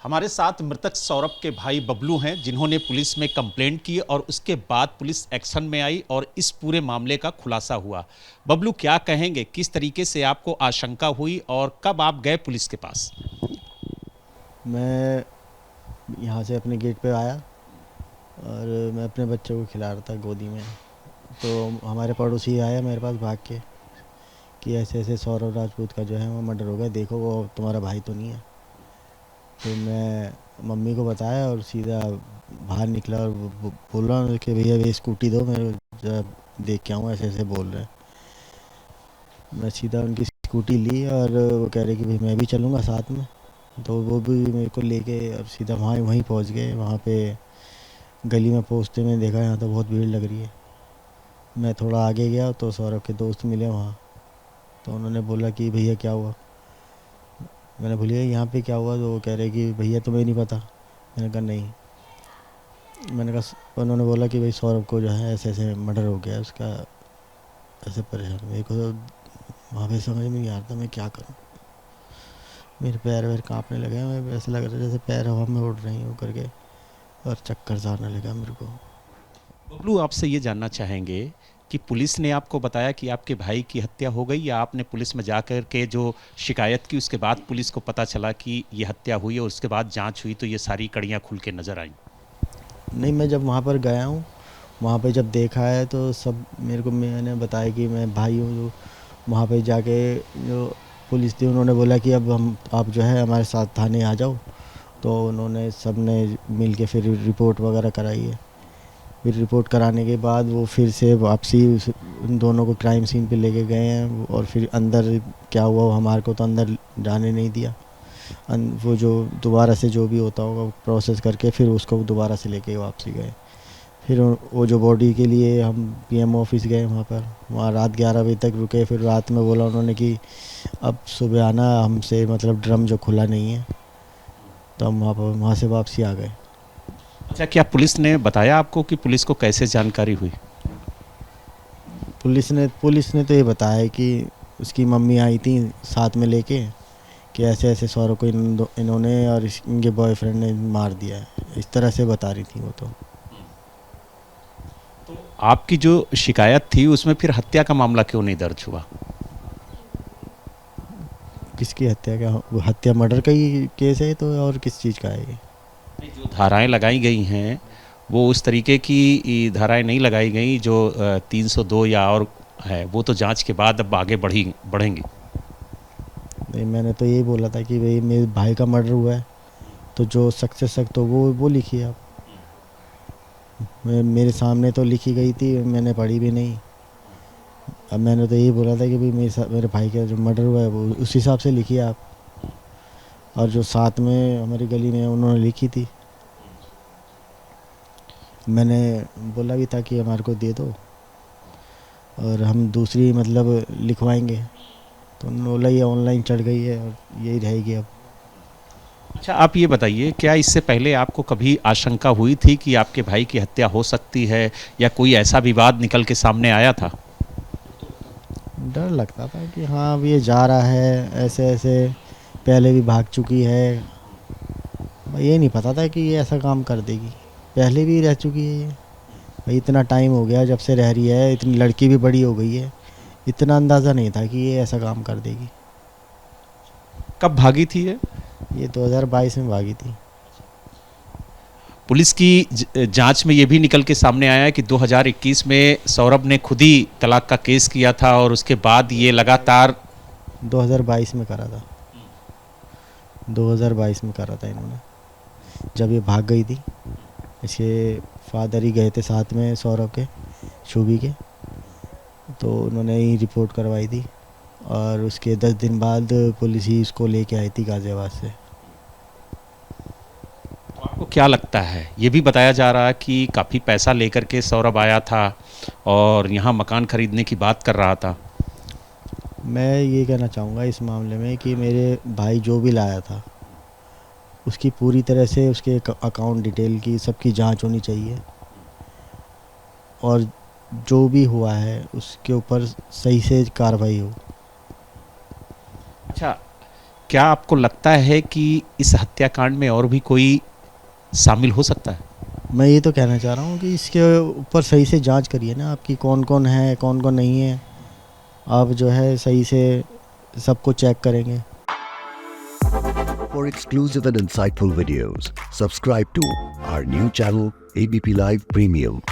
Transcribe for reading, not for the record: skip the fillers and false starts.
हमारे साथ मृतक सौरभ के भाई बबलू हैं, जिन्होंने पुलिस में कंप्लेंट की और उसके बाद पुलिस एक्शन में आई और इस पूरे मामले का खुलासा हुआ। बबलू, क्या कहेंगे, किस तरीके से आपको आशंका हुई और कब आप गए पुलिस के पास? मैं यहाँ से अपने गेट पे आया और मैं अपने बच्चे को खिला रहा था गोदी में। तो हमारे पड़ोसी आया मेरे पास भाग के कि ऐसे ऐसे सौरभ राजपूत का जो है वो मर्डर हो गया, देखो वो तुम्हारा भाई तो नहीं है। तो मैं मम्मी को बताया और सीधा बाहर निकला और बोल रहा हूँ कि भैया ये स्कूटी दो, मैं जरा देख के आऊँ, ऐसे ऐसे बोल रहे हैं। मैं सीधा उनकी स्कूटी ली और वो कह रहे कि भाई मैं भी चलूँगा साथ में। तो वो भी मेरे को लेके और सीधा वहाँ वहीं पहुँच गए। वहाँ पे गली में पहुँचते में देखा यहाँ तो बहुत भीड़ लग रही है। मैं थोड़ा आगे गया तो सौरभ के दोस्त मिले वहाँ। तो उन्होंने बोला कि भैया क्या हुआ। मैंने बोलिए यहाँ पे क्या हुआ। तो वो कह रहे कि भैया तुम्हें नहीं पता। मैंने कहा नहीं। मैंने कहा, उन्होंने बोला कि भाई सौरभ को जो है ऐसे ऐसे मर्डर हो गया उसका, ऐसे परेशान। मेरे को तो वहाँ पे समझ में नहीं आ रहा था मैं क्या करूँ। मेरे पैर वैर काँपने लगे, मैं ऐसे लग रहा था जैसे पैर हवा में उड़ रही हूँ करके, और चक्कर सा आने लगा मेरे को। बबलू, आपसे ये जानना चाहेंगे कि पुलिस ने आपको बताया कि आपके भाई की हत्या हो गई, या आपने पुलिस में जाकर के जो शिकायत की उसके बाद पुलिस को पता चला कि ये हत्या हुई और उसके बाद जांच हुई तो ये सारी कड़ियां खुल के नजर आई? नहीं, मैं जब वहाँ पर गया हूँ, वहाँ पे जब देखा है तो सब मेरे को मैंने बताया कि मैं भाई हूँ। जो वहाँ पे जाके जो पुलिस थी उन्होंने बोला कि अब हम आप जो है हमारे साथ थाने आ जाओ। तो उन्होंने सब ने मिल के फिर रिपोर्ट वगैरह कराई है। फिर रिपोर्ट कराने के बाद वो फिर से वापसी उन दोनों को क्राइम सीन पे लेके गए हैं, और फिर अंदर क्या हुआ वो हमारे को तो अंदर जाने नहीं दिया। वो जो दोबारा से जो भी होता होगा प्रोसेस करके फिर उसको दोबारा से लेके वापसी गए। फिर वो जो बॉडी के लिए हम पीएम ऑफिस गए, वहाँ पर वहाँ रात 11 बजे तक रुके। फिर रात में बोला उन्होंने कि अब सुबह आना हमसे, मतलब ड्रम जो खुला नहीं है। तो हम वहाँ से वापसी आ गए। अच्छा, क्या पुलिस ने बताया आपको कि पुलिस को कैसे जानकारी हुई? पुलिस ने तो ये बताया कि उसकी मम्मी आई थी साथ में लेके, कि ऐसे ऐसे सौरभ को इन्होंने और इनके बॉयफ्रेंड ने मार दिया है, इस तरह से बता रही थी वो तो। तो आपकी जो शिकायत थी उसमें फिर हत्या का मामला क्यों नहीं दर्ज हुआ? किसकी हत्या? का वो हत्या मर्डर का ही केस है तो, और किस चीज़ का है ये? नहीं, जो धाराएं लगाई गई हैं वो उस तरीके की धाराएं नहीं लगाई गई जो 302 या और है, वो तो जांच के बाद अब आगे बढ़ेंगी। नहीं, मैंने तो यही बोला था कि भाई मेरे भाई का मर्डर हुआ है, तो जो सख्त से सख्त तो वो लिखिए आप। मेरे सामने तो लिखी गई थी, मैंने पढ़ी भी नहीं। अब मैंने तो यही बोला था कि भाई मेरे भाई का जो मर्डर हुआ है वो उस हिसाब से लिखिए आप। और जो साथ में हमारी गली में उन्होंने लिखी थी, मैंने बोला भी था कि हमारे को दे दो और हम दूसरी मतलब लिखवाएंगे। तो उन्होंने बोला ये ऑनलाइन चढ़ गई है और यही रहेगी अब। अच्छा, आप ये बताइए, क्या इससे पहले आपको कभी आशंका हुई थी कि आपके भाई की हत्या हो सकती है, या कोई ऐसा विवाद निकल के सामने आया था? डर लगता था कि हाँ अब ये जा रहा है ऐसे ऐसे, पहले भी भाग चुकी है। ये नहीं पता था कि ये ऐसा काम कर देगी। पहले भी रह चुकी है ये। भाई इतना टाइम हो गया जब से रह रही है, इतनी लड़की भी बड़ी हो गई है। इतना अंदाज़ा नहीं था कि ये ऐसा काम कर देगी। कब भागी थी ये? ये 2022 में भागी थी। पुलिस की जांच में ये भी निकल के सामने आया है कि 2021 में सौरभ ने खुद ही तलाक का केस किया था और उसके बाद ये लगातार 2022 में करा था। 2022 में करा था इन्होंने, जब ये भाग गई थी। इसके फादर ही गए थे साथ में सौरभ के, शुभी के। तो उन्होंने ही रिपोर्ट करवाई थी और उसके 10 दिन बाद पुलिस ही इसको लेके आई थी गाज़ियाबाद से। तो आपको क्या लगता है, ये भी बताया जा रहा है कि काफ़ी पैसा लेकर के सौरभ आया था और यहाँ मकान खरीदने की बात कर रहा था? मैं ये कहना चाहूँगा इस मामले में कि मेरे भाई जो भी लाया था उसकी पूरी तरह से उसके अकाउंट डिटेल की सबकी जांच होनी चाहिए, और जो भी हुआ है उसके ऊपर सही से कार्रवाई हो। अच्छा, क्या आपको लगता है कि इस हत्याकांड में और भी कोई शामिल हो सकता है? मैं ये तो कहना चाह रहा हूँ कि इसके ऊपर सही से जांच करिए ना, आपकी कौन कौन है कौन कौन नहीं है, आप जो है सही से सबको चेक करेंगे। For exclusive and insightful videos, subscribe to our new channel ABP Live Premium.